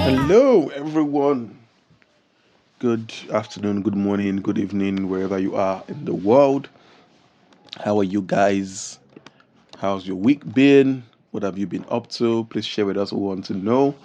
Hello, everyone. Good afternoon, good morning, good evening, wherever you are in the world. How are you guys? How's your week been? What have you been up to? Please share with us. We want to know.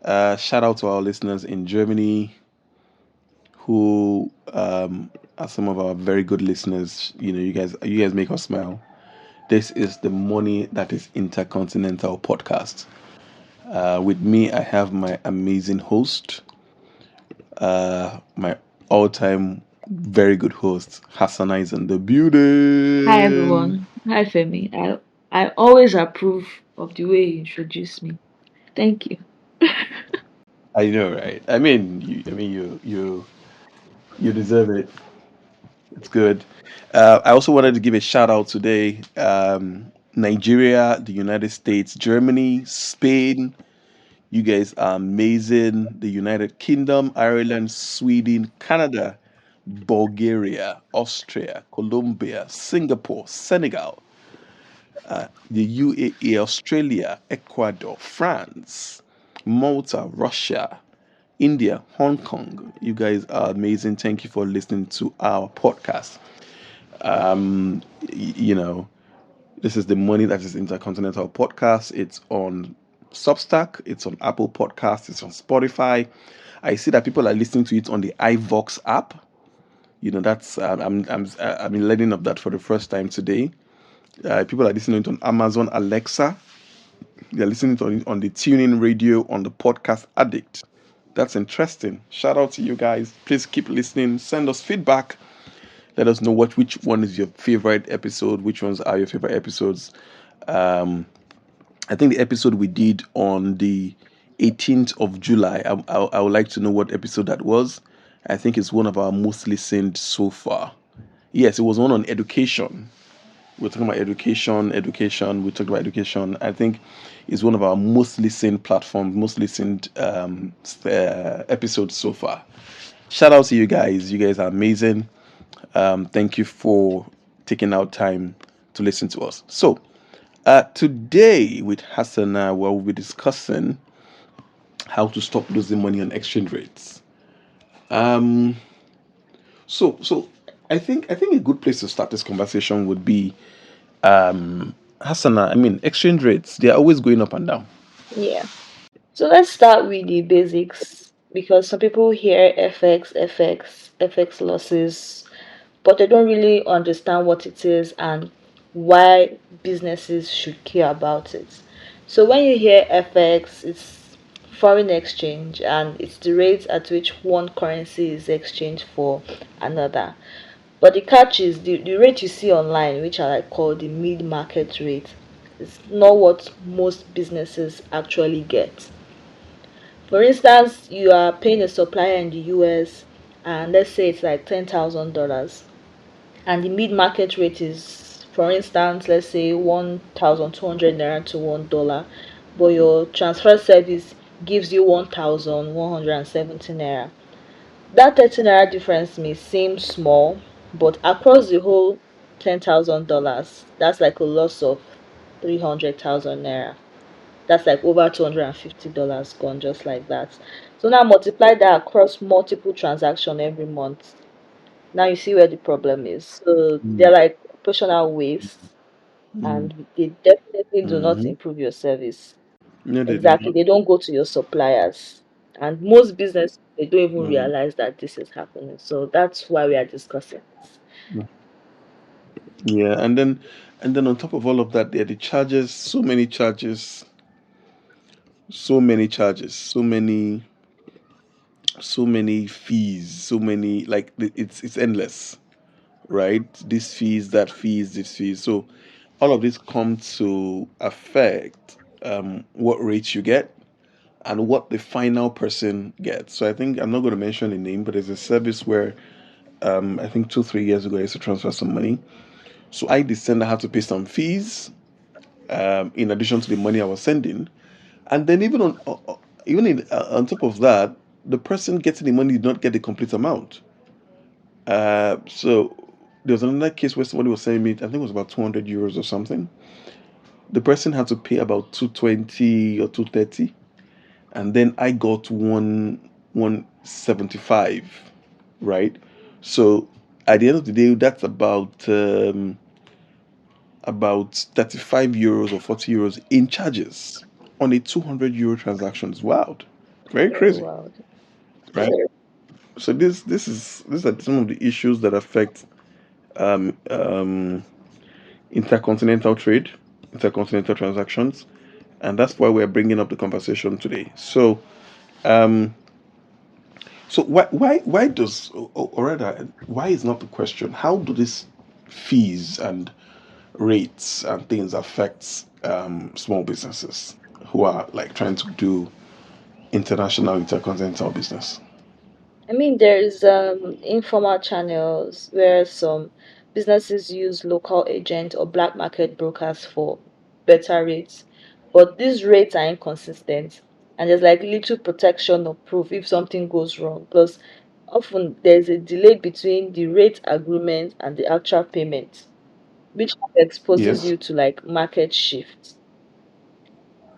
Shout out to our listeners in Germany who are some of our very good listeners. You guys make us smile. This is the Money That is Intercontinental podcast. With me, I have my amazing host, my all-time very good host, Hassana is in the Hi building. everyone. Hi Femi. I always approve of the way you introduce me. Thank you. I know, right? You deserve it. It's good. I also wanted to give a shout out today. Nigeria, the United States, Germany, Spain. You guys are amazing. The United Kingdom, Ireland, Sweden, Canada, Bulgaria, Austria, Colombia, Singapore, Senegal, the UAE, Australia, Ecuador, France, Malta, Russia, India, Hong Kong. You guys are amazing. Thank you for listening to our podcast. You know, this is the Money That is Intercontinental podcast. It's on Substack, it's on Apple Podcasts, it's on Spotify. I see that people are listening to it on the iVox app. That's I'm learning of that for the first time today. People are listening to it on Amazon Alexa. They're listening to it on the TuneIn Radio, on the Podcast Addict. That's interesting. Shout out to you guys. Please keep listening. Send us feedback. Let us know which one is your favorite episode. Which ones are your favorite episodes? Um, I think the episode we did on the 18th of July. I would like to know what episode that was. I think it's one of our most listened so far. Yes, it was one on education. We're talking about education. We talked about education. I think it's one of our most listened platforms, most listened episodes so far. Shout out to you guys. You guys are amazing. Thank you for taking out time to listen to us. So, today with Hassana, we'll be discussing how to stop losing money on exchange rates. Um, so I think a good place to start this conversation would be Hassana. I mean, exchange rates, they are always going up and down. Yeah. So let's start with the basics because some people hear FX losses, but they don't really understand what it is and why businesses should care about it. So when you hear FX, it's foreign exchange and it's the rate at which one currency is exchanged for another. But the catch is the rate you see online, which are like called the mid-market rate, is not what most businesses actually get. For instance, you are paying a supplier in the US and let's say it's like $10,000 and the mid-market rate is, for instance, let's say 1,200 naira to $1, but your transfer service gives you 1,170 naira. That 30 naira difference may seem small, but across the whole $10,000, that's like a loss of 300,000 naira. That's like over $250 gone just like that. So now multiply that across multiple transactions every month. Now you see where the problem is. So they're Mm. like operational waste Mm. and they definitely do not Mm-hmm. improve your service. No, they do Exactly. not. They don't go to your suppliers. And most business they don't even Mm. realize that this is happening. So that's why we are discussing this. Yeah, and then on top of all of that, there are the charges. So many charges. So many charges. So many fees. So many, like, it's endless, right? This fees, that fees, this fees. So all of this come to affect what rates you get and what the final person gets. So I think I'm not going to mention the name, but there's a service where I think 2 3 years ago I used to transfer some money. So I, the sender, had to pay some fees in addition to the money I was sending, and then on top of that, the person getting the money did not get the complete amount. So there was another case where somebody was sending me, I think it was about 200 euros or something. the person had to pay about 220 or 230, and then I got 175, right? So at the end of the day, that's about 35 euros or 40 euros in charges on a 200 euro transaction. Is wild, very Very crazy, wild. right? So these are some of the issues that affect um, um, intercontinental trade, intercontinental transactions, and that's why we're bringing up the conversation today. Um, so why does, or rather, why is not the question? How do these fees and rates and things affect small businesses who are like trying to do international intercontinental business? I mean, there's informal channels where some businesses use local agents or black market brokers for better rates, but these rates are inconsistent, and there's like little protection or proof if something goes wrong. Plus, often there's a delay between the rate agreement and the actual payment, which exposes Yes, you to like market shifts.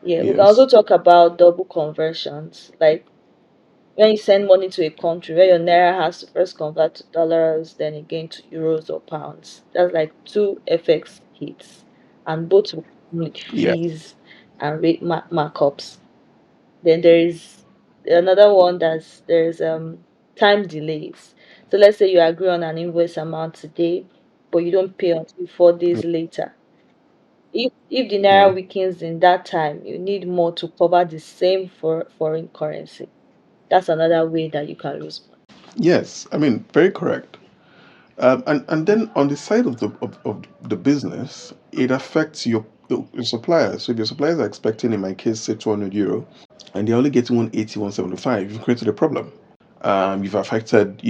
Yeah, we can also yes, talk about double conversions, like when you send money to a country where your naira has to first convert to dollars, then again to euros or pounds. That's like two FX hits, and both will come with yeah, fees and rate markups. Then there is another one that's there's time delays. So let's say you agree on an invoice amount today, but you don't pay until 4 days later. If the yeah. naira weakens in that time, you need more to cover the same for foreign currency. That's another way that you can lose money. Yes, I mean, very correct. And then on the side of of the business, it affects your suppliers. So if your suppliers are expecting, in my case, say 200 euro, and they're only getting 180, 175, you've created a problem. You've affected,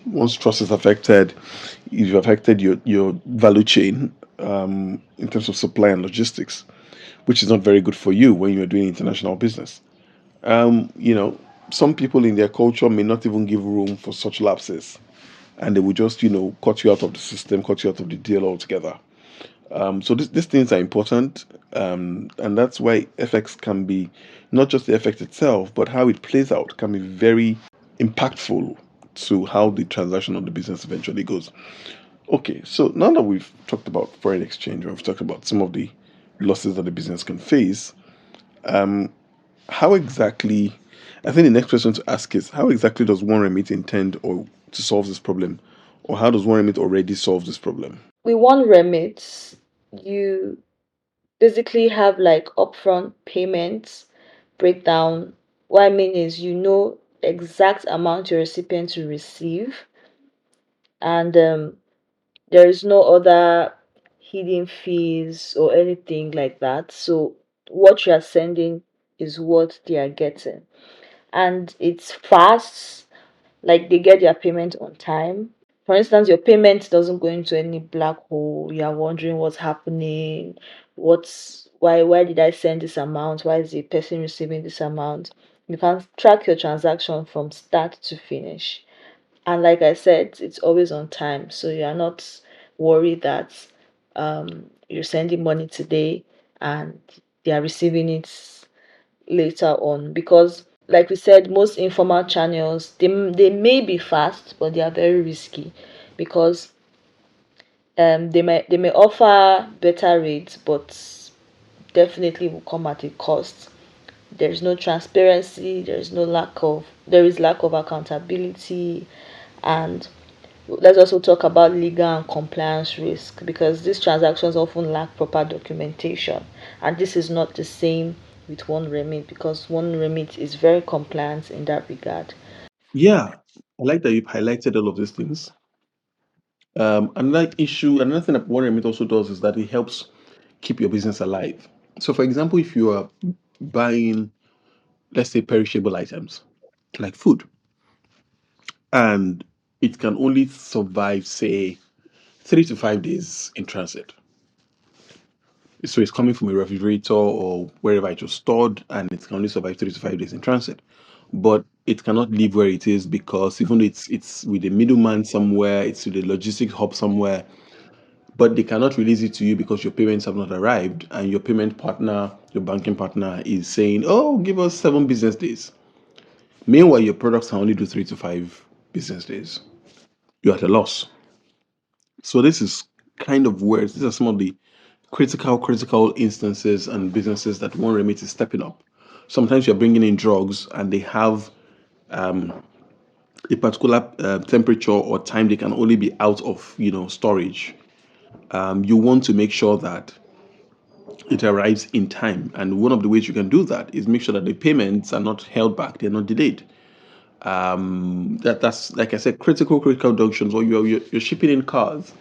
once trust is affected, you've affected your value chain in terms of supply and logistics, which is not very good for you when you're doing international business. Um, you know, some people in their culture may not even give room for such lapses, and they will just, cut you out of the system, cut you out of the deal altogether. So these things are important, and that's why FX can be not just the FX itself, but how it plays out can be very impactful to how the transaction of the business eventually goes. Okay, so now that we've talked about foreign exchange, we've talked about some of the losses that the business can face. How exactly? I think the next question to ask is how exactly does one remit intend or to solve this problem, or how does one remit already solve this problem? With one remit, you basically have like upfront payments breakdown. What I mean is you know exact amount your recipient to receive, and there is no other hidden fees or anything like that. So what you are sending is what they are getting, and it's fast. Like they get their payment on time. For instance, your payment doesn't go into any black hole. You are wondering what's happening, why did I send this amount? Why is the person receiving this amount? You can track your transaction from start to finish. And like I said, it's always on time. So you are not worried that you're sending money today and they are receiving it later on, because like we said, most informal channels, they may be fast but they are very risky, because they may offer better rates but definitely will come at a cost. There's no transparency, there is lack of accountability, and let's also talk about legal and compliance risk, because these transactions often lack proper documentation, and this is not the same with one remit, because one remit is very compliant in that regard. Yeah, I like that you've highlighted all of these things. Another thing that one remit also does is that it helps keep your business alive. So, for example, if you are buying, let's say, perishable items like food, and it can only survive, say, 3 to 5 days in transit. So it's coming from a refrigerator or wherever it was stored, and it can only survive 3 to 5 days in transit. But it cannot live where it is because even though it's with a middleman somewhere, it's with a logistics hub somewhere. but they cannot release it to you because your payments have not arrived, and your payment partner, your banking partner, is saying, "Oh, give us 7 business days." Meanwhile, your products can only do 3 to 5 business days. You're at a loss. So this is kind of where these are some of the critical instances and businesses that One Remit is stepping up. Sometimes you're bringing in drugs and they have a particular temperature or time they can only be out of storage. You want to make sure that it arrives in time, and one of the ways you can do that is make sure that the payments are not held back, they're not delayed. That's like I said, critical junctions, or you're shipping in cars.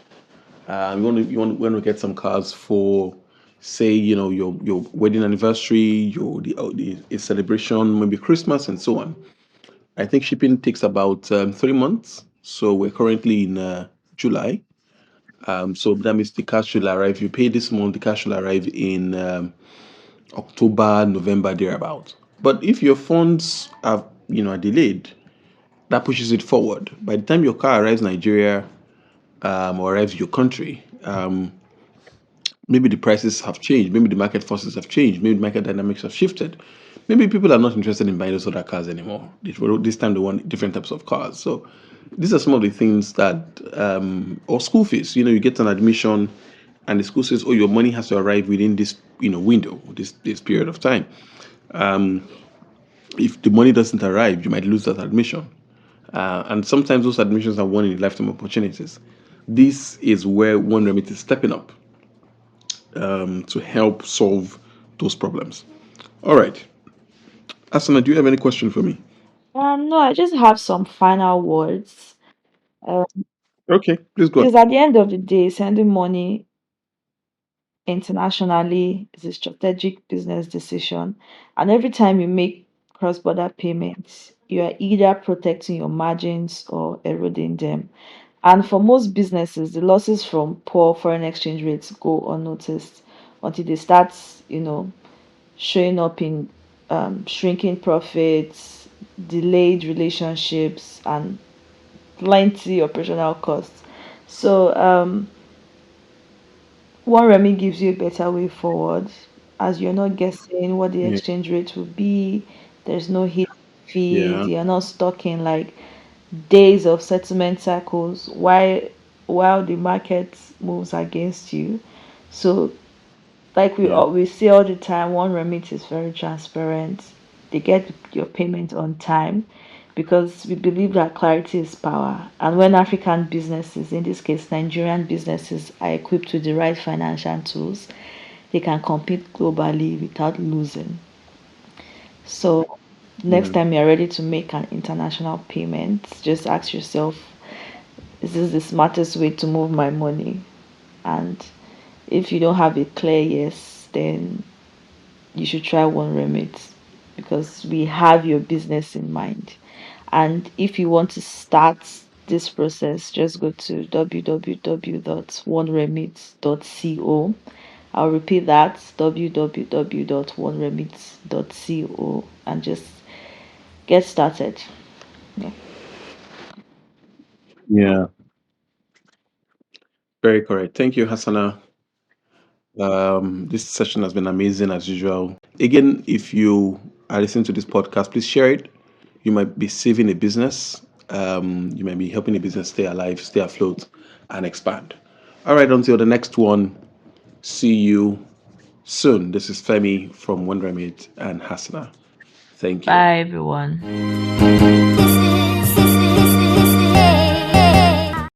You want to get some cars for, say, your wedding anniversary, a celebration, maybe Christmas and so on. I think shipping takes about 3 months. So we're currently in July. So that means the car should arrive. You pay this month, the car should arrive in October, November, thereabout. But if your funds are delayed, that pushes it forward. By the time your car arrives in Nigeria, or arrives in your country, maybe the prices have changed, maybe the market forces have changed, maybe the market dynamics have shifted. Maybe people are not interested in buying those other cars anymore. This time they want different types of cars. So these are some of the things that, or school fees. You get an admission, and the school says, "Oh, your money has to arrive within this, window, this period of time." If the money doesn't arrive, you might lose that admission. And sometimes those admissions are one in a lifetime opportunities. This is where One Remit is stepping up to help solve those problems. All right. Asana, do you have any question for me? No, I just have some final words. Uh, Okay, please go ahead. because at the end of the day, sending money internationally is a strategic business decision. And every time you make cross-border payments, you are either protecting your margins or eroding them. And for most businesses, the losses from poor foreign exchange rates go unnoticed until they start, you know, showing up in shrinking profits, delayed relationships, and plenty operational costs. So one Remi gives you a better way forward, as you're not guessing what the Yeah. exchange rate will be. There's no hidden fees. Yeah. You're not stuck in like days of settlement cycles while the market moves against you. So like we Yeah. always say all the time, one remit is very transparent. They get your payment on time because we believe that clarity is power. And when African businesses, in this case Nigerian businesses, are equipped with the right financial tools, they can compete globally without losing. So next Yeah. time you're ready to make an international payment, just ask yourself, is this the smartest way to move my money? And if you don't have a clear yes, then you should try one remit because we have your business in mind. And if you want to start this process, just go to www.oneremit.co. I'll repeat that, www.oneremit.co, and just get started. Yeah. Yeah. Very correct. Thank you, Hasana. This session has been amazing as usual. Again, if you are listening to this podcast, please share it. You might be saving a business. You might be helping a business stay alive, stay afloat, and expand. All right, until the next one. See you soon. This is Femi from Wondermate and Hasana. Thank you. Bye, everyone.